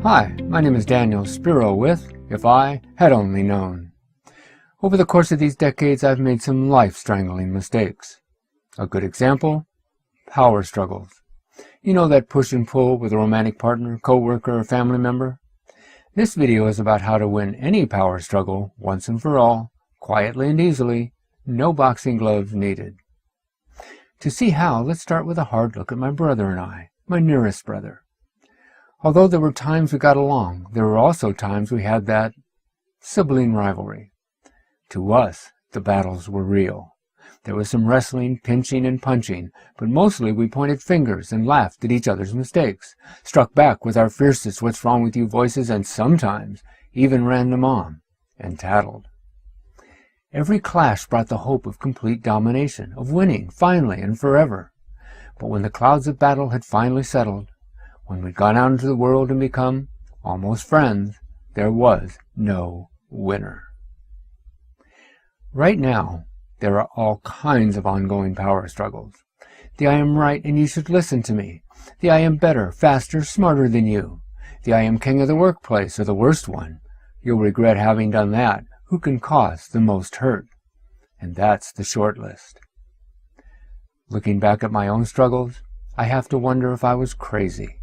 Hi, my name is Daniel Speraw with If I Had Only Known. Over the course of these decades, I've made some life-strangling mistakes. A good example? Power struggles. You know, that push and pull with a romantic partner, co-worker, or family member? This video is about how to win any power struggle once and for all, quietly and easily, no boxing gloves needed. To see how, let's start with a hard look at my brother and I, my nearest brother. Although there were times we got along, there were also times we had that sibling rivalry. To us, the battles were real. There was some wrestling, pinching, and punching, but mostly we pointed fingers and laughed at each other's mistakes, struck back with our fiercest "what's wrong with you" voices, and sometimes even ran to Mom and tattled. Every clash brought the hope of complete domination, of winning, finally and forever. But when the clouds of battle had finally settled, when we'd gone out into the world and become almost friends, there was no winner. Right now, there are all kinds of ongoing power struggles. The I am right and you should listen to me. The I am better, faster, smarter than you. The I am king of the workplace, or the worst one. You'll regret having done that. Who can cause the most hurt? And that's the short list. Looking back at my own struggles, I have to wonder if I was crazy.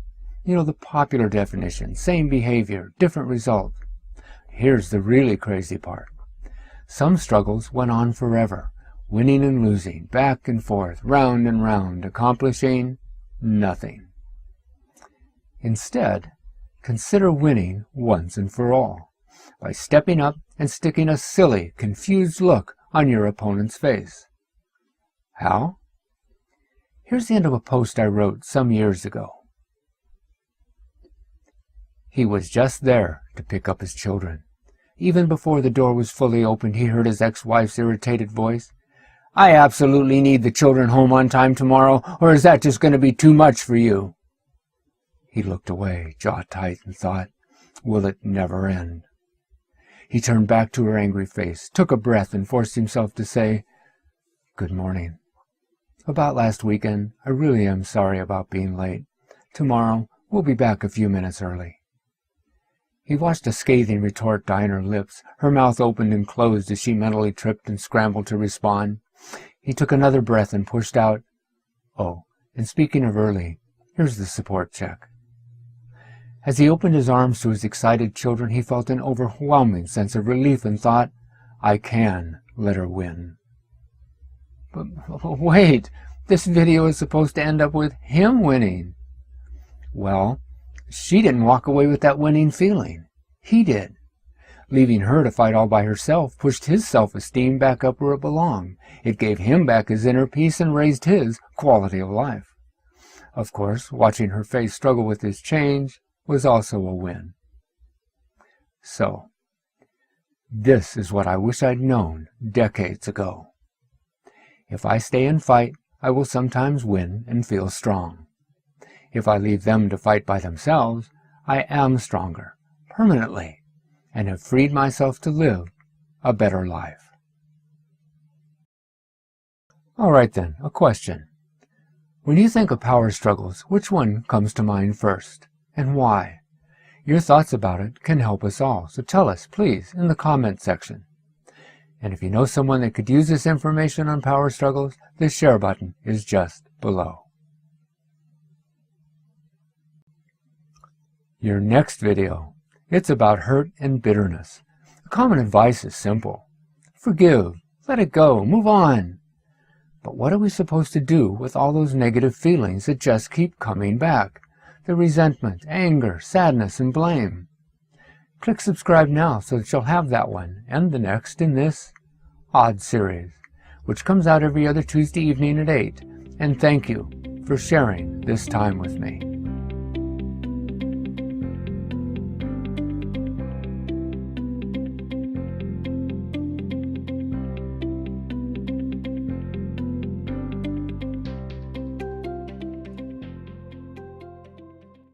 You know, the popular definition, same behavior, different result. Here's the really crazy part. Some struggles went on forever, winning and losing, back and forth, round and round, accomplishing nothing. Instead, consider winning once and for all, by stepping up and sticking a silly, confused look on your opponent's face. How? Here's the end of a post I wrote some years ago. He was just there to pick up his children. Even before the door was fully opened, he heard his ex-wife's irritated voice. "I absolutely need the children home on time tomorrow, or is that just going to be too much for you?" He looked away, jaw tight, and thought, will it never end? He turned back to her angry face, took a breath, and forced himself to say, "Good morning. About last weekend, I really am sorry about being late. Tomorrow, we'll be back a few minutes early." He watched a scathing retort die on her lips. Her mouth opened and closed as she mentally tripped and scrambled to respond. He took another breath and pushed out, "Oh, and speaking of early, here's the support check." As he opened his arms to his excited children, he felt an overwhelming sense of relief and thought, I can let her win. But wait, this video is supposed to end up with him winning. Well, she didn't walk away with that winning feeling. He did. Leaving her to fight all by herself pushed his self-esteem back up where it belonged. It gave him back his inner peace and raised his quality of life. Of course, watching her face struggle with this change was also a win. So, this is what I wish I'd known decades ago. If I stay and fight, I will sometimes win and feel strong. If I leave them to fight by themselves, I am stronger, permanently, and have freed myself to live a better life. All right then, a question. When you think of power struggles, which one comes to mind first, and why? Your thoughts about it can help us all, so tell us, please, in the comment section. And if you know someone that could use this information on power struggles, the share button is just below. Your next video, it's about hurt and bitterness. The common advice is simple. Forgive, let it go, move on. But what are we supposed to do with all those negative feelings that just keep coming back? The resentment, anger, sadness, and blame. Click subscribe now so that you'll have that one and the next in this odd series, which comes out every other Tuesday evening at 8. And thank you for sharing this time with me.